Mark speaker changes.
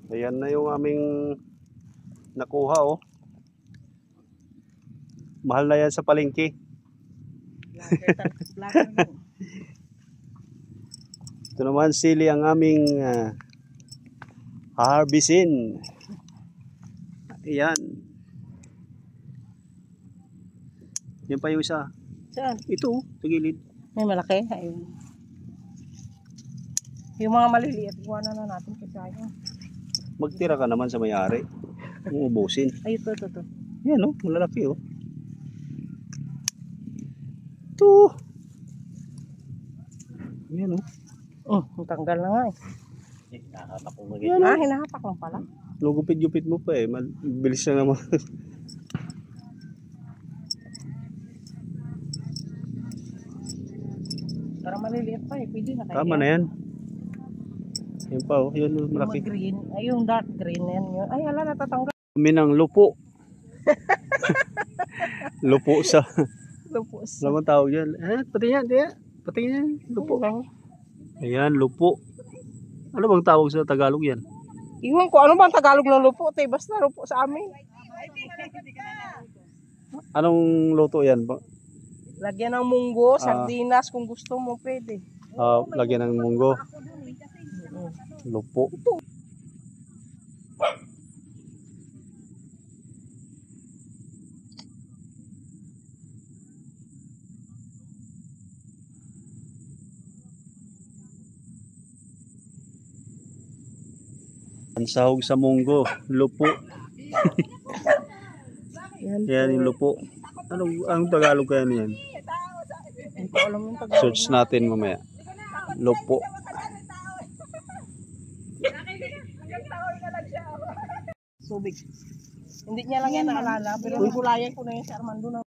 Speaker 1: Ayan na yung aming nakuha, oh. Mahal na yan sa palengke. Ito naman sili ang aming harvestin. Ayan. Yan pa yung isa.
Speaker 2: Saan?
Speaker 1: Ito, sa gilid.
Speaker 2: May malaki. Ayun. Yung mga maliliit, iwanan na natin kasi ayun.
Speaker 1: Magtira ka naman sa may-ari. Uubusin.
Speaker 2: Ay, ito.
Speaker 1: Yan, oh, malalaki, oh. Ito. Yan, oh.
Speaker 2: Tanggal na nga eh.
Speaker 1: Hinahapak mo
Speaker 2: Yan, hinahapak lang pala.
Speaker 1: Lugupit-gupit mo pa eh. Bilis na naman.
Speaker 2: Para maliliit pa eh. Pwede na kayo.
Speaker 1: Tama na yan. Yan pa, oh. Yan, oh, malaki.
Speaker 2: Yung green. Ay, yung dark green na yan. Ay, ala, natatanggal.
Speaker 1: Kami ng lupo. Lupo sa...
Speaker 2: Lupos.
Speaker 1: Alam mo tawag yan. Pati yan, pati yan. Lupo. Ayan, lupo. Ano bang tawag sa Tagalog yan?
Speaker 2: Iwan ko, ano bang Tagalog ng lupo? Basta lupo sa amin.
Speaker 1: Anong luto yan?
Speaker 2: Lagyan ng munggo, sardinas, kung gusto mo, pwede.
Speaker 1: Lagyan ng munggo. Lupo. Ang sahog sa munggo, lupo. Yan yung lupo. Ang Tagalog kaya niyan?
Speaker 2: Hindi ko alam yung Tagalog.
Speaker 1: Search natin mamaya. Lupo.
Speaker 2: Subig. Hindi niya lang yan naalala, pero gulayan ko na yun si Armando na.